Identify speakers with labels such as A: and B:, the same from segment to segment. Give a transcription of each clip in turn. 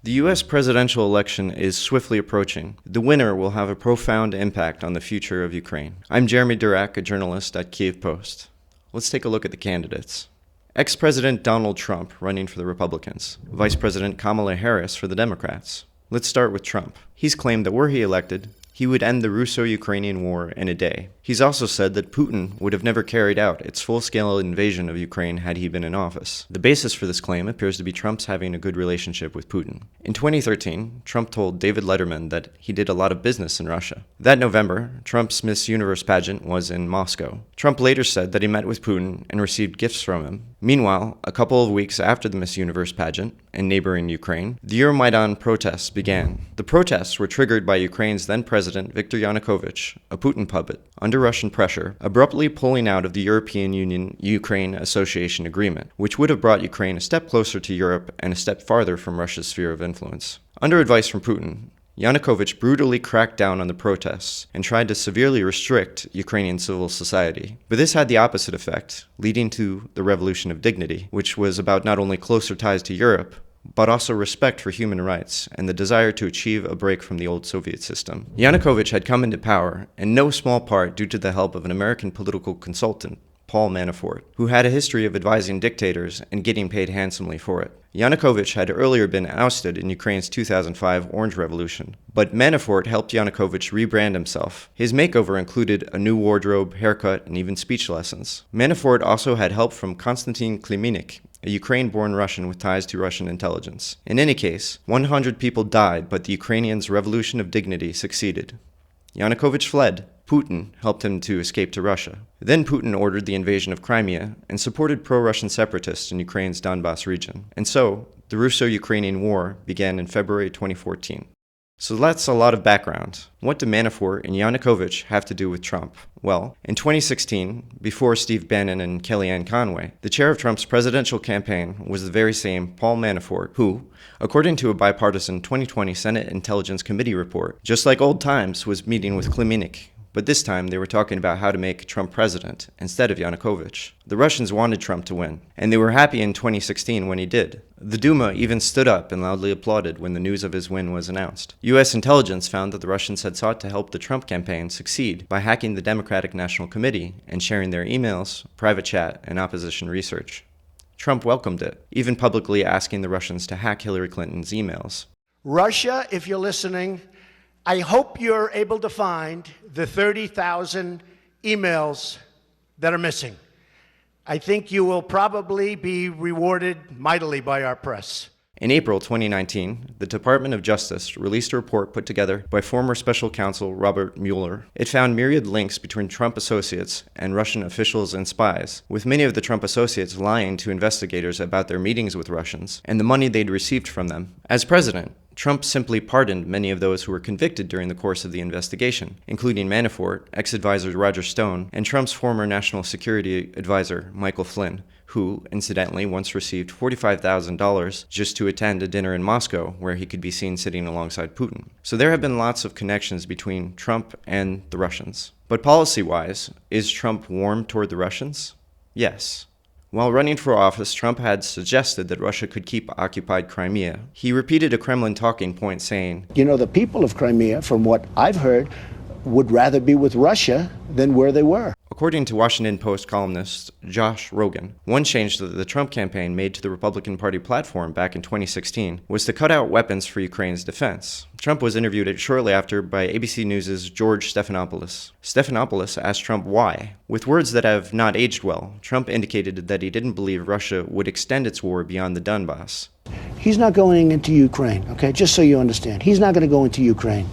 A: The U.S. presidential election is swiftly approaching. The winner will have a profound impact on the future of Ukraine. I'm Jeremy Durack, a journalist at Kyiv Post. Let's take a look at the candidates. Ex-President Donald Trump running for the Republicans. Vice President Kamala Harris for the Democrats. Let's start with Trump. He's claimed that were he elected, he would end the Russo-Ukrainian War in a day. He's also said that Putin would have never carried out its full-scale invasion of Ukraine had he been in office. The basis for this claim appears to be Trump's having a good relationship with Putin. In 2013, Trump told David Letterman that he did a lot of business in Russia. That November, Trump's Miss Universe pageant was in Moscow. Trump later said that he met with Putin and received gifts from him. Meanwhile, a couple of weeks after the Miss Universe pageant, in neighboring Ukraine, the Euromaidan protests began. The protests were triggered by Ukraine's then-president Viktor Yanukovych, a Putin puppet, under Russian pressure, abruptly pulling out of the European Union-Ukraine Association Agreement, which would have brought Ukraine a step closer to Europe and a step farther from Russia's sphere of influence. Under advice from Putin, Yanukovych brutally cracked down on the protests and tried to severely restrict Ukrainian civil society. But this had the opposite effect, leading to the Revolution of Dignity, which was about not only closer ties to Europe, but also respect for human rights and the desire to achieve a break from the old Soviet system. Yanukovych had come into power, in no small part due to the help of an American political consultant, Paul Manafort, who had a history of advising dictators and getting paid handsomely for it. Yanukovych had earlier been ousted in Ukraine's 2005 Orange Revolution, but Manafort helped Yanukovych rebrand himself. His makeover included a new wardrobe, haircut, and even speech lessons. Manafort also had help from Konstantin Klimenik, a Ukraine-born Russian with ties to Russian intelligence. In any case, 100 people died, but the Ukrainians' Revolution of Dignity succeeded. Yanukovych fled. Putin helped him to escape to Russia. Then Putin ordered the invasion of Crimea and supported pro-Russian separatists in Ukraine's Donbas region. And so, the Russo-Ukrainian War began in February 2014. So that's a lot of background. What do Manafort and Yanukovych have to do with Trump? Well, in 2016, before Steve Bannon and Kellyanne Conway, the chair of Trump's presidential campaign was the very same Paul Manafort who, according to a bipartisan 2020 Senate Intelligence Committee report, just like old times, was meeting with Klimenik. But this time, they were talking about how to make Trump president instead of Yanukovych. The Russians wanted Trump to win, and they were happy in 2016 when he did. The Duma even stood up and loudly applauded when the news of his win was announced. U.S. intelligence found that the Russians had sought to help the Trump campaign succeed by hacking the Democratic National Committee and sharing their emails, private chat, and opposition research. Trump welcomed it, even publicly asking the Russians to hack Hillary Clinton's emails.
B: Russia, if you're listening, I hope you're able to find the 30,000 emails that are missing. I think you will probably be rewarded mightily by our press.
A: In April 2019, the Department of Justice released a report put together by former special counsel Robert Mueller. It found myriad links between Trump associates and Russian officials and spies, with many of the Trump associates lying to investigators about their meetings with Russians and the money they'd received from them. As president, Trump simply pardoned many of those who were convicted during the course of the investigation, including Manafort, ex-advisor Roger Stone, and Trump's former national security advisor Michael Flynn, who, incidentally, once received $45,000 just to attend a dinner in Moscow where he could be seen sitting alongside Putin. So there have been lots of connections between Trump and the Russians. But policy-wise, is Trump warm toward the Russians? Yes. While running for office, Trump had suggested that Russia could keep occupied Crimea. He repeated a Kremlin talking point saying,
B: You know, the people of Crimea, from what I've heard, would rather be with Russia than where they were.
A: According to Washington Post columnist Josh Rogan, one change that the Trump campaign made to the Republican Party platform back in 2016 was to cut out weapons for Ukraine's defense. Trump was interviewed shortly after by ABC News' George Stephanopoulos. Stephanopoulos asked Trump why. With words that have not aged well, Trump indicated that he didn't believe Russia would extend its war beyond the Donbas.
B: He's not going into Ukraine, okay? Just so you understand. He's not going to go into Ukraine.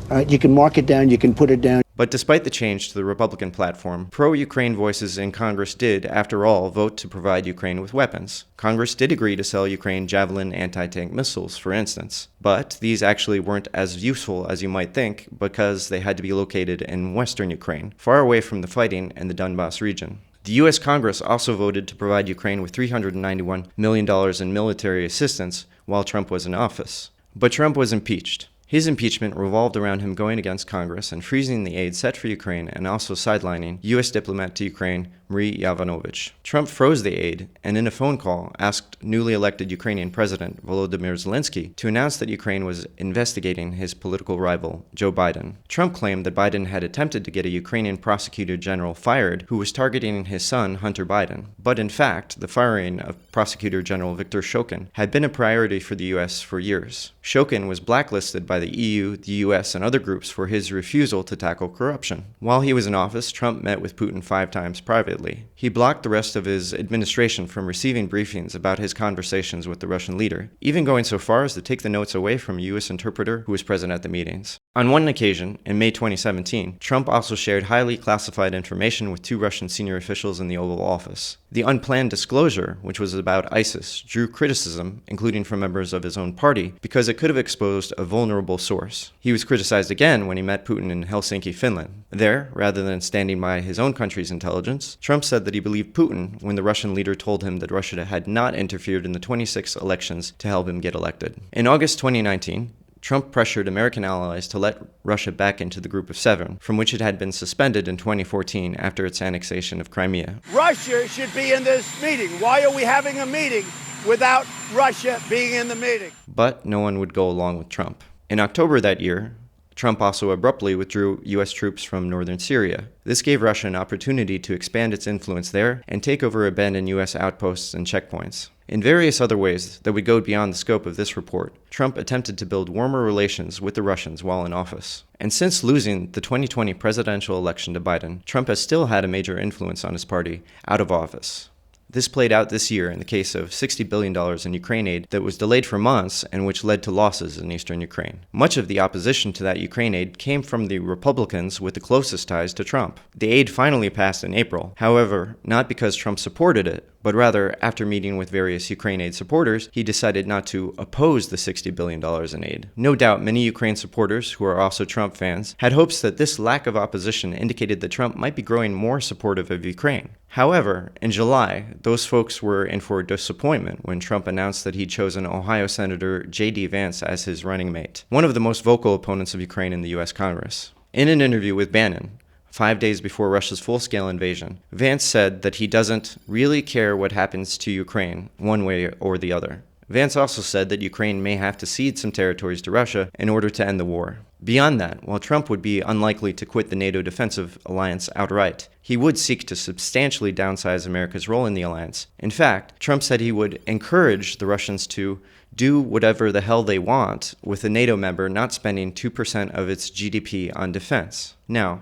B: All right, you can mark it down, you can put it down.
A: But despite the change to the Republican platform, pro-Ukraine voices in Congress did, after all, vote to provide Ukraine with weapons. Congress did agree to sell Ukraine Javelin anti-tank missiles, for instance. But these actually weren't as useful as you might think because they had to be located in western Ukraine, far away from the fighting in the Donbas region. The U.S. Congress also voted to provide Ukraine with $391 million in military assistance while Trump was in office. But Trump was impeached. His impeachment revolved around him going against Congress and freezing the aid set for Ukraine and also sidelining U.S. diplomat to Ukraine Marie Yovanovitch. Trump froze the aid and in a phone call asked newly elected Ukrainian President Volodymyr Zelensky to announce that Ukraine was investigating his political rival, Joe Biden. Trump claimed that Biden had attempted to get a Ukrainian prosecutor general fired who was targeting his son, Hunter Biden. But in fact, the firing of Prosecutor General Viktor Shokin had been a priority for the U.S. for years. Shokin was blacklisted by the EU, the U.S., and other groups for his refusal to tackle corruption. While he was in office, Trump met with Putin 5 times privately. He blocked the rest of his administration from receiving briefings about his conversations with the Russian leader, even going so far as to take the notes away from a U.S. interpreter who was present at the meetings. On one occasion, in May 2017, Trump also shared highly classified information with 2 Russian senior officials in the Oval Office. The unplanned disclosure, which was about ISIS, drew criticism, including from members of his own party, because it could have exposed a vulnerable source. He was criticized again when he met Putin in Helsinki, Finland. There, rather than standing by his own country's intelligence, Trump said that he believed Putin when the Russian leader told him that Russia had not interfered in the 26 elections to help him get elected. In August 2019, Trump pressured American allies to let Russia back into the Group of 7, from which it had been suspended in 2014 after its annexation of Crimea.
B: Russia should be in this meeting. Why are we having a meeting without Russia being in the meeting?
A: But no one would go along with Trump. In October that year, Trump also abruptly withdrew U.S. troops from northern Syria. This gave Russia an opportunity to expand its influence there and take over abandoned U.S. outposts and checkpoints. In various other ways that would go beyond the scope of this report, Trump attempted to build warmer relations with the Russians while in office. And since losing the 2020 presidential election to Biden, Trump has still had a major influence on his party out of office. This played out this year in the case of $60 billion in Ukraine aid that was delayed for months and which led to losses in eastern Ukraine. Much of the opposition to that Ukraine aid came from the Republicans with the closest ties to Trump. The aid finally passed in April. However, not because Trump supported it, but rather, after meeting with various Ukraine aid supporters, he decided not to oppose the $60 billion in aid. No doubt many Ukraine supporters, who are also Trump fans, had hopes that this lack of opposition indicated that Trump might be growing more supportive of Ukraine. However, in July, those folks were in for disappointment when Trump announced that he'd chosen Ohio Senator J.D. Vance as his running mate, one of the most vocal opponents of Ukraine in the U.S. Congress. In an interview with Bannon, 5 days before Russia's full-scale invasion, Vance said that he doesn't really care what happens to Ukraine, one way or the other. Vance also said that Ukraine may have to cede some territories to Russia in order to end the war. Beyond that, while Trump would be unlikely to quit the NATO defensive alliance outright, he would seek to substantially downsize America's role in the alliance. In fact, Trump said he would encourage the Russians to do whatever the hell they want with a NATO member not spending 2% of its GDP on defense. Now,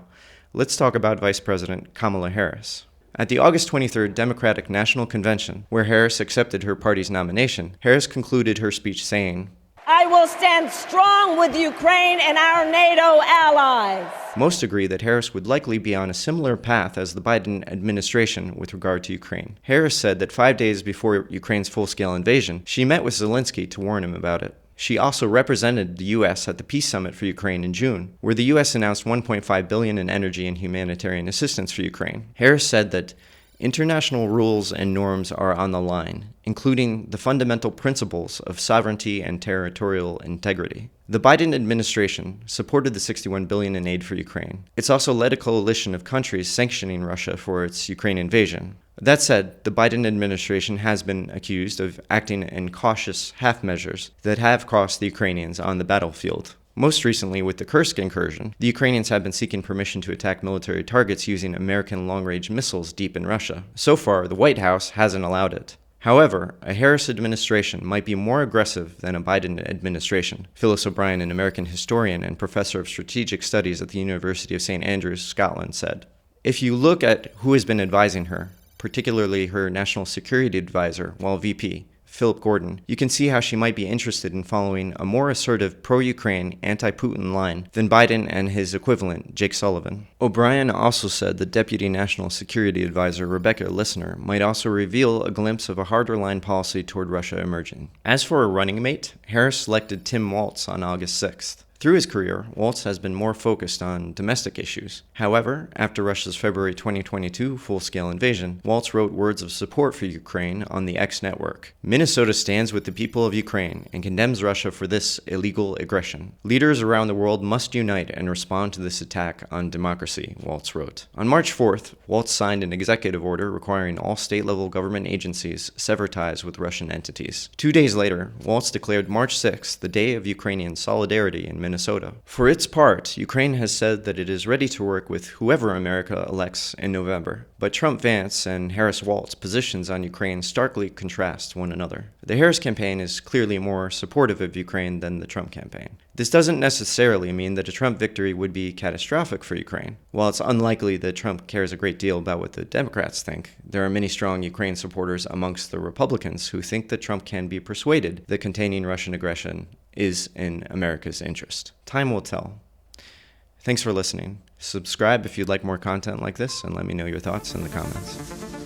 A: let's talk about Vice President Kamala Harris. At the August 23rd Democratic National Convention, where Harris accepted her party's nomination, Harris concluded her speech saying,
C: "I will stand strong with Ukraine and our NATO allies."
A: Most agree that Harris would likely be on a similar path as the Biden administration with regard to Ukraine. Harris said that 5 days before Ukraine's full-scale invasion, she met with Zelensky to warn him about it. She also represented the U.S. at the Peace Summit for Ukraine in June, where the U.S. announced $1.5 billion in energy and humanitarian assistance for Ukraine. Harris said that international rules and norms are on the line, including the fundamental principles of sovereignty and territorial integrity. The Biden administration supported the $61 billion in aid for Ukraine. It's also led a coalition of countries sanctioning Russia for its Ukraine invasion. That said, the Biden administration has been accused of acting in cautious half measures that have cost the Ukrainians on the battlefield. Most recently, with the Kursk incursion, the Ukrainians have been seeking permission to attack military targets using American long-range missiles deep in Russia. So far, the White House hasn't allowed it. However, a Harris administration might be more aggressive than a Biden administration, Phyllis O'Brien, an American historian and professor of strategic studies at the University of St. Andrews, Scotland, said. If you look at who has been advising her, particularly her national security advisor while VP, Philip Gordon, you can see how she might be interested in following a more assertive pro-Ukraine, anti-Putin line than Biden and his equivalent, Jake Sullivan. O'Brien also said the Deputy National Security Advisor, Rebecca Lissner, might also reveal a glimpse of a harder line policy toward Russia emerging. As for a running mate, Harris selected Tim Walz on August 6th. Through his career, Walz has been more focused on domestic issues. However, after Russia's February 2022 full-scale invasion, Walz wrote words of support for Ukraine on the X network. Minnesota stands with the people of Ukraine and condemns Russia for this illegal aggression. Leaders around the world must unite and respond to this attack on democracy, Walz wrote. On March 4th, Walz signed an executive order requiring all state-level government agencies sever ties with Russian entities. 2 days later, Walz declared March 6th the Day of Ukrainian Solidarity in Minnesota. For its part, Ukraine has said that it is ready to work with whoever America elects in November. But Trump-Vance and Harris-Walz positions on Ukraine starkly contrast one another. The Harris campaign is clearly more supportive of Ukraine than the Trump campaign. This doesn't necessarily mean that a Trump victory would be catastrophic for Ukraine. While it's unlikely that Trump cares a great deal about what the Democrats think, there are many strong Ukraine supporters amongst the Republicans who think that Trump can be persuaded that containing Russian aggression is in America's interest. Time will tell. Thanks for listening. Subscribe if you'd like more content like this, and let me know your thoughts in the comments.